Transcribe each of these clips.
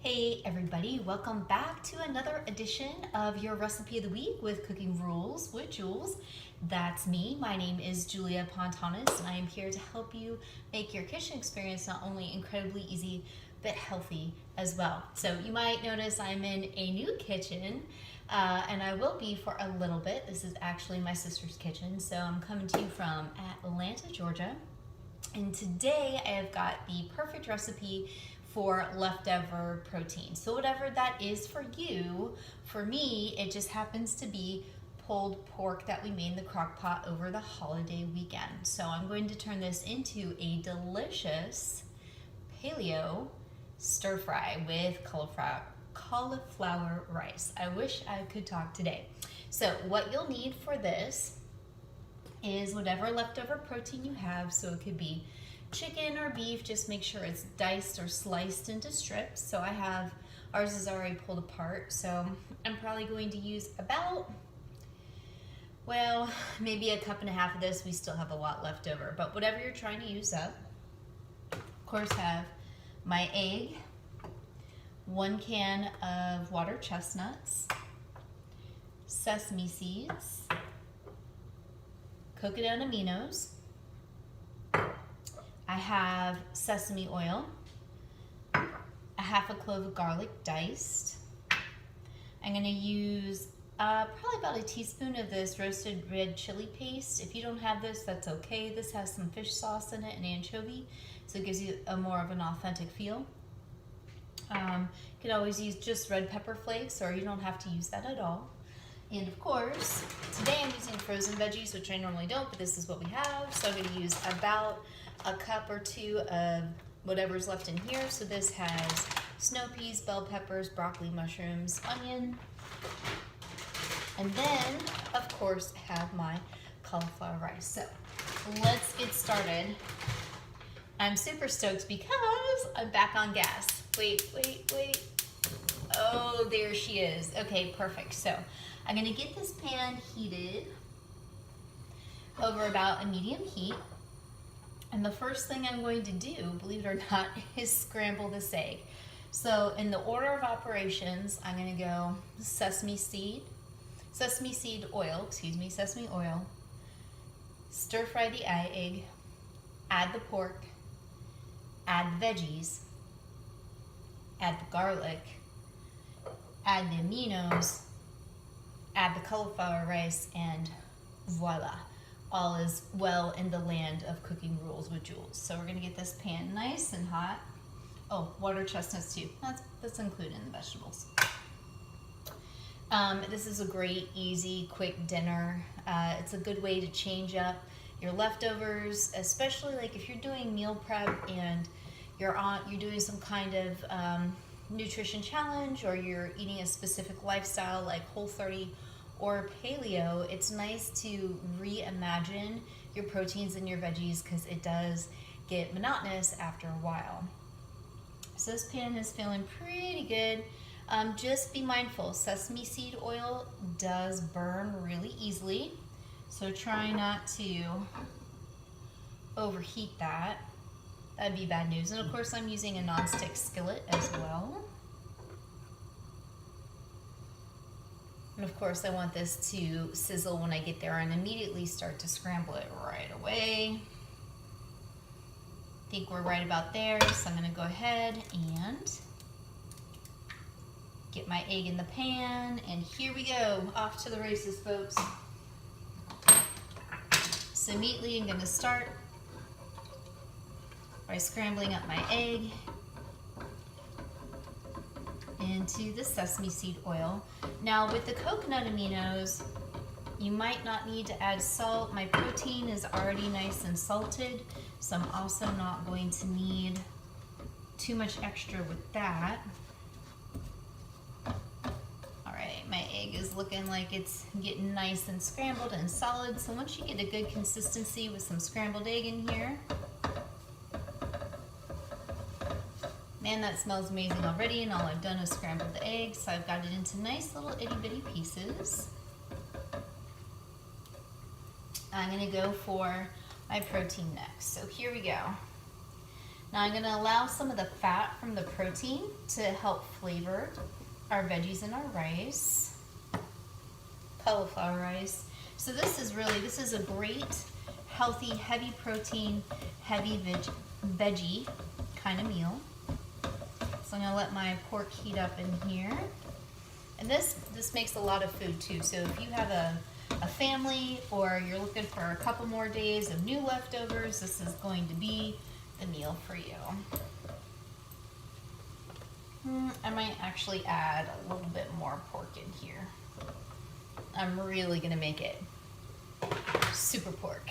Hey everybody, welcome back to another edition of your Recipe of the Week with Cooking Rules with Jules. That's me. My name is Julia Pontanis and I am here to help you make your kitchen experience not only incredibly easy but healthy as well. So you might notice I'm in a new kitchen and I will be for a little bit. This is actually my sister's kitchen, so I'm coming to you from Atlanta, Georgia. And today I have got the perfect recipe for leftover protein. So whatever that is for you, for me, it just happens to be pulled pork that we made in the crock pot over the holiday weekend. So I'm going to turn this into a delicious paleo stir fry with cauliflower rice. I wish I could talk today. So what you'll need for this is whatever leftover protein you have. So it could be chicken or beef, just make sure it's diced or sliced into strips. So I have, ours is already pulled apart, so I'm probably going to use about, well, maybe a cup and a half of this. We still have a lot left over, but whatever you're trying to use up. Of course, have my egg, 1 can of water chestnuts, sesame seeds, coconut aminos. I have sesame oil, a half a clove of garlic diced. I'm going to use probably about a teaspoon of this roasted red chili paste. If you don't have this, that's okay. This has some fish sauce in it and anchovy, so it gives you a more of an authentic feel. You could always use just red pepper flakes, or you don't have to use that at all. And of course, today I'm using frozen veggies, which I normally don't, but this is what we have. So I'm going to use about a cup or 2 of whatever's left in here. So this has snow peas, bell peppers, broccoli, mushrooms, onion, and then of course have my cauliflower rice. So let's get started. I'm super stoked because I'm back on gas. Wait. Oh, there she is. Okay, perfect. So I'm gonna get this pan heated over about a medium heat. And the first thing I'm going to do, believe it or not, is scramble this egg. So in the order of operations, I'm gonna go sesame seed oil, stir fry the egg, add the pork, add the veggies, add the garlic, add the aminos, add the cauliflower rice, and voila. All is well in the land of cooking rules with Jules. So we're gonna get this pan nice and hot. Oh, water chestnuts too. That's included in the vegetables. This is a great, easy, quick dinner. It's a good way to change up your leftovers, especially like if you're doing meal prep and you're doing some kind of nutrition challenge, or you're eating a specific lifestyle like Whole30 or paleo. It's nice to reimagine your proteins and your veggies because it does get monotonous after a while. So this pan is feeling pretty good. Just be mindful, sesame seed oil does burn really easily, so try not to overheat that. That'd be bad news. And of course I'm using a non-stick skillet as well. And of course I want this to sizzle when I get there and immediately start to scramble it right away. I think we're right about there, so I'm gonna go ahead and get my egg in the pan, and here we go, off to the races, folks. So immediately I'm gonna start by scrambling up my egg into the sesame seed oil. Now with the coconut aminos, you might not need to add salt. My protein is already nice and salted, so I'm also not going to need too much extra with that. All right, my egg is looking like it's getting nice and scrambled and solid. So once you get a good consistency with some scrambled egg in here, man, that smells amazing already, and all I've done is scrambled the egg, so I've got it into nice little itty bitty pieces. I'm gonna go for my protein next. So here we go. Now I'm going to allow some of the fat from the protein to help flavor our veggies and our rice. Cauliflower rice. So this is a great, healthy, heavy protein, heavy veggie kind of meal. So I'm going to let my pork heat up in here. And this makes a lot of food too. So if you have a family or you're looking for a couple more days of new leftovers, this is going to be the meal for you. I might actually add a little bit more pork in here. I'm really gonna make it super pork.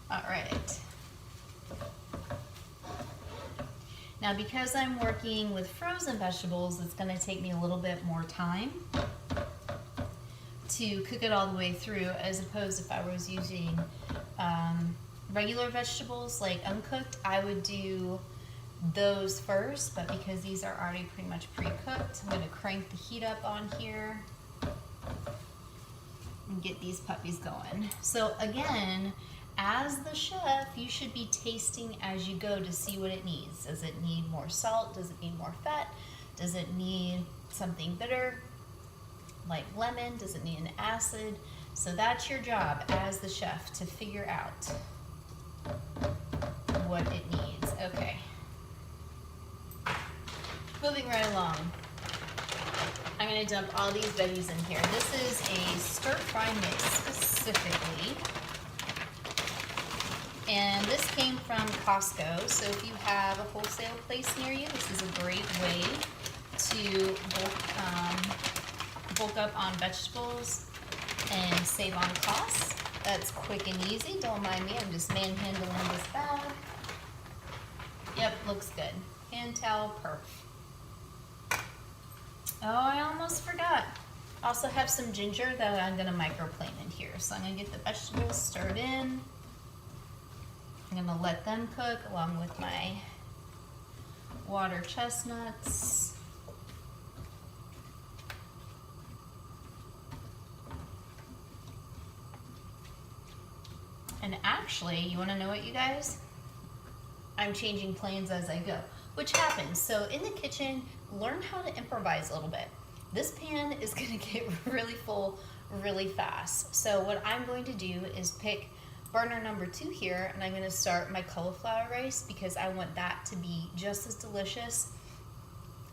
All right. Now because I'm working with frozen vegetables, it's gonna take me a little bit more time to cook it all the way through, as opposed if I was using regular vegetables, like uncooked, I would do those first, but because these are already pretty much pre-cooked, I'm gonna crank the heat up on here and get these puppies going. So again, as the chef, you should be tasting as you go to see what it needs. Does it need more salt? Does it need more fat? Does it need something bitter, like lemon? Does it need an acid? So that's your job as the chef, to figure out what it needs. Okay. Moving right along. I'm gonna dump all these veggies in here. This is a stir-fry mix specifically. And this came from Costco. So if you have a wholesale place near you, this is a great way to bulk up on vegetables and save on costs. That's quick and easy. Don't mind me, I'm just manhandling this bag. Yep, looks good. Hand towel, perf. Oh, I almost forgot. Also have some ginger that I'm gonna microplane in here. So I'm gonna get the vegetables stirred in. I'm gonna let them cook along with my water chestnuts. And actually, you wanna know what, you guys? I'm changing plans as I go, which happens. So in the kitchen, learn how to improvise a little bit. This pan is gonna get really full really fast. So what I'm going to do is pick burner number 2 here, and I'm gonna start my cauliflower rice because I want that to be just as delicious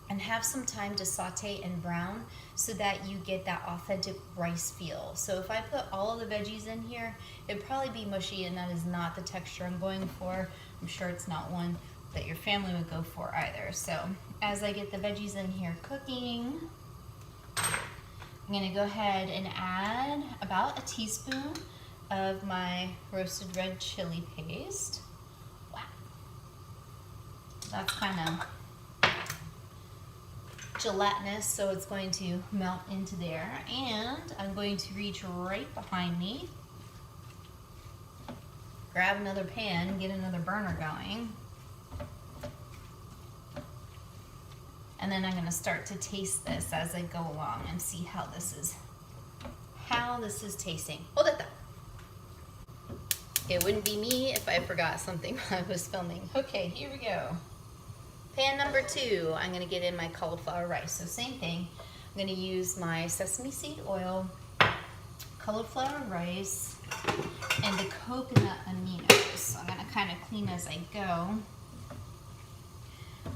and have some time to saute and brown so that you get that authentic rice feel. So if I put all of the veggies in here, it'd probably be mushy, and that is not the texture I'm going for. I'm sure it's not one that your family would go for either. So as I get the veggies in here cooking, I'm gonna go ahead and add about a teaspoon of my roasted red chili paste. Wow. That's kind of gelatinous, so it's going to melt into there. And I'm going to reach right behind me, grab another pan, get another burner going. And then I'm gonna start to taste this as I go along and see how this is tasting. Hold it though. It wouldn't be me if I forgot something while I was filming. Okay, here we go. Pan number 2, I'm gonna get in my cauliflower rice. So same thing, I'm gonna use my sesame seed oil, cauliflower rice, and the coconut aminos. So I'm gonna kind of clean as I go.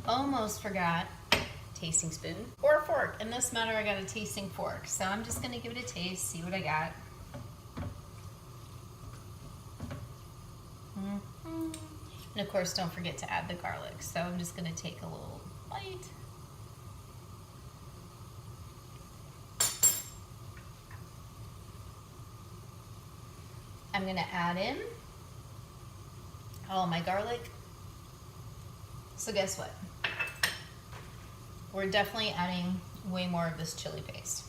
Almost forgot tasting spoon or a fork. In this matter, I got a tasting fork. So I'm just gonna give it a taste, see what I got. And of course, don't forget to add the garlic. So I'm just gonna take a little bite. I'm gonna add in all my garlic. So guess what? We're definitely adding way more of this chili paste.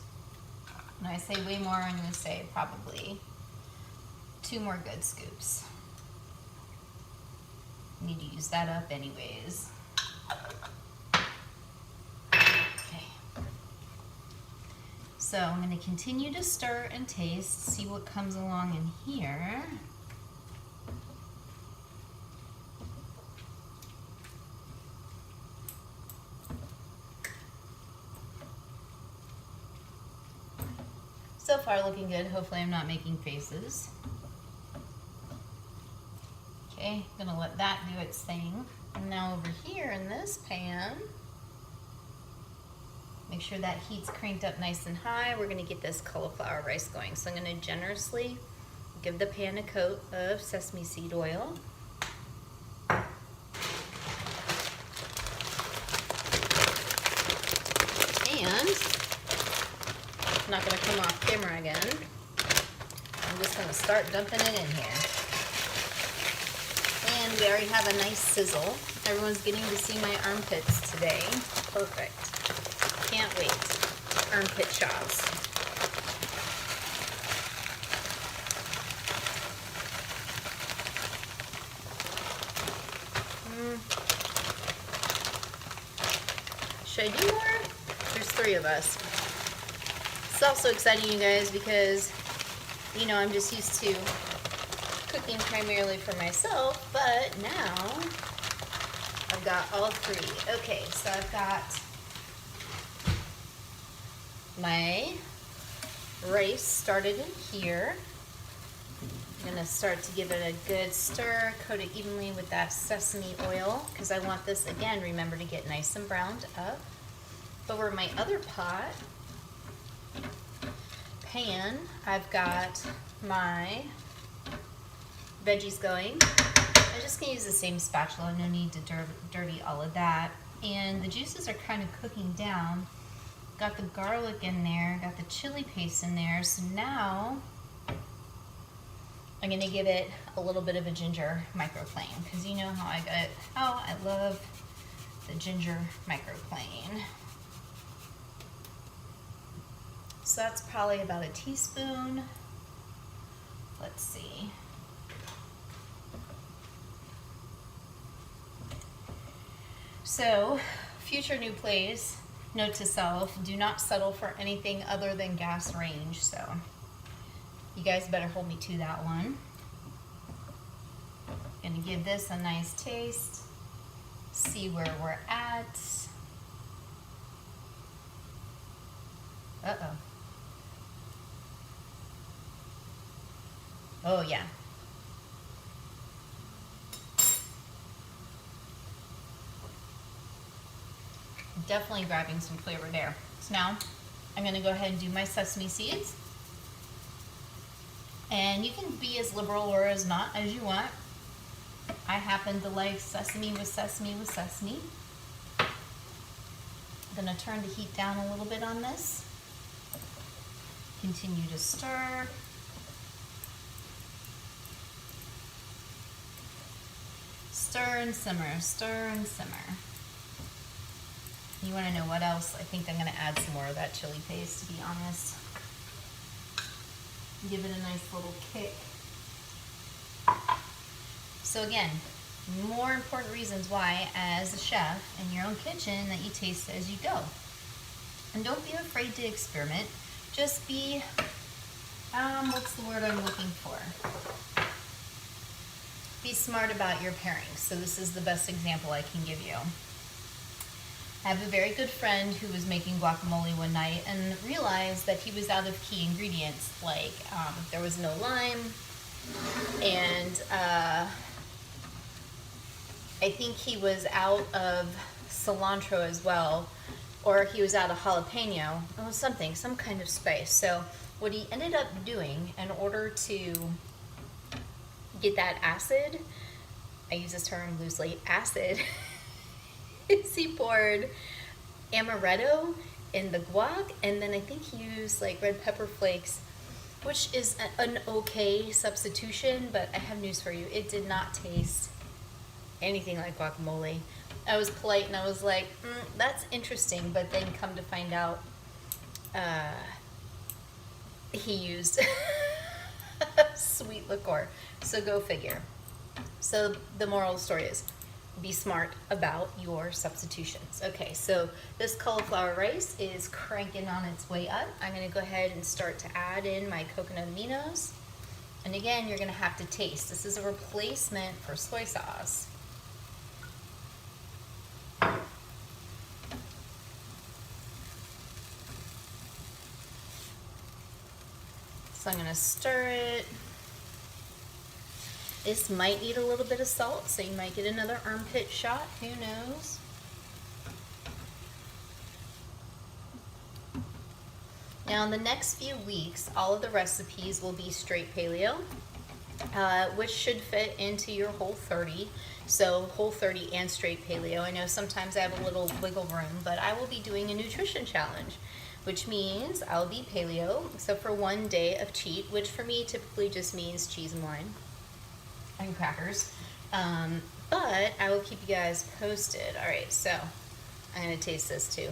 When I say way more, I'm gonna say probably 2 more good scoops. Need to use that up anyways. Okay. So I'm gonna continue to stir and taste, see what comes along in here. So far looking good. Hopefully I'm not making faces. Okay, gonna let that do its thing. And now over here in this pan, make sure that heat's cranked up nice and high. We're gonna get this cauliflower rice going. So I'm gonna generously give the pan a coat of sesame seed oil. And it's not gonna come off camera again. I'm just gonna start dumping it in here. And we already have a nice sizzle. Everyone's getting to see my armpits today. Perfect. Can't wait. Armpit shots. Should I do more? There's 3 of us. It's also exciting, you guys, because, you know, I'm just used to cooking primarily for myself, but now I've got all 3. Okay, so I've got my rice started in here. I'm gonna start to give it a good stir, coat it evenly with that sesame oil, because I want this, again, remember, to get nice and browned up. Over my other pan, I've got my veggies going. I'm just gonna use the same spatula, no need to dirty all of that. And the juices are kind of cooking down. Got the garlic in there, got the chili paste in there, so now I'm gonna give it a little bit of a ginger microflame, because you know how I love the ginger microflame. So that's probably about a teaspoon. Let's see. So, future new plays, note to self, do not settle for anything other than gas range. So, you guys better hold me to that one. Gonna give this a nice taste. See where we're at. Uh-oh. Oh, yeah. Definitely grabbing some flavor there. So now I'm going to go ahead and do my sesame seeds. And you can be as liberal or as not as you want. I happen to like sesame with sesame with sesame. I'm going to turn the heat down a little bit on this. Continue to stir. Stir and simmer, stir and simmer. You want to know what else? I think I'm going to add some more of that chili paste, to be honest. Give it a nice little kick. So again, more important reasons why, as a chef in your own kitchen, that you taste as you go. And don't be afraid to experiment. Just be, what's the word I'm looking for? Be smart about your pairings. So this is the best example I can give you. I have a very good friend who was making guacamole one night and realized that he was out of key ingredients, like there was no lime, and I think he was out of cilantro as well, or he was out of jalapeno, or something, some kind of spice. So what he ended up doing in order to get that acid, I use this term loosely, acid, is he poured amaretto in the guac, and then I think he used like red pepper flakes, which is an okay substitution, but I have news for you. It did not taste anything like guacamole. I was polite and I was like, that's interesting, but then come to find out he used sweet liqueur. So go figure. So the moral of the story is, be smart about your substitutions. Okay, so this cauliflower rice is cranking on its way up. I'm gonna go ahead and start to add in my coconut aminos. And again, you're gonna have to taste. This is a replacement for soy sauce. So I'm gonna stir it. This might need a little bit of salt, so you might get another armpit shot, who knows? Now in the next few weeks, all of the recipes will be straight paleo, which should fit into your Whole30. So Whole30 and straight paleo. I know sometimes I have a little wiggle room, but I will be doing a nutrition challenge, which means I'll be paleo, except for one day of cheat, which for me typically just means cheese and wine and crackers. But I will keep you guys posted. All right, so I'm gonna taste this too.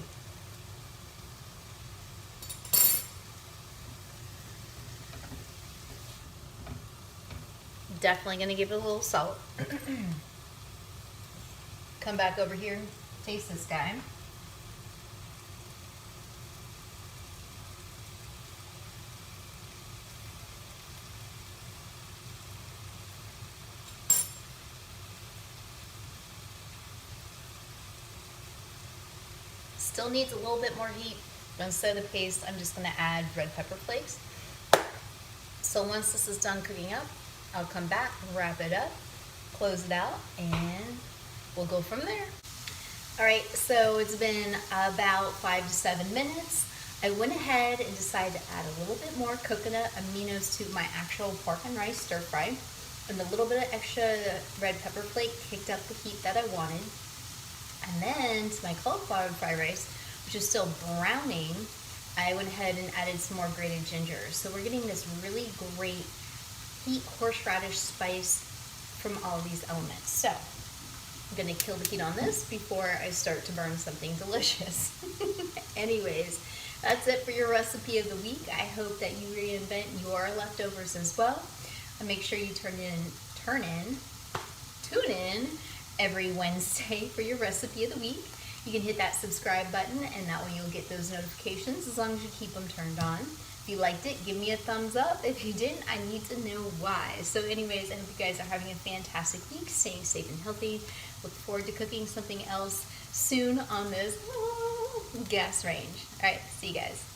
Definitely gonna give it a little salt. Come back over here and taste this guy. Still needs a little bit more heat. Instead of the paste, I'm just gonna add red pepper flakes. So once this is done cooking up, I'll come back, wrap it up, close it out, and we'll go from there. All right, so it's been about 5 to 7 minutes. I went ahead and decided to add a little bit more coconut aminos to my actual pork and rice stir fry, and a little bit of extra red pepper flake kicked up the heat that I wanted. And then to my cauliflower fried rice, which is still browning, I went ahead and added some more grated ginger. So we're getting this really great heat horseradish spice from all of these elements. So I'm gonna kill the heat on this before I start to burn something delicious. Anyways, that's it for your recipe of the week. I hope that you reinvent your leftovers as well. And make sure you tune in every Wednesday for your recipe of the week. You can hit that subscribe button, and that way you'll get those notifications as long as you keep them turned on. If you liked it, give me a thumbs up. If you didn't, I need to know why. So anyways, I hope you guys are having a fantastic week, staying safe and healthy. Look forward to cooking something else soon on this gas range. All right, see you guys.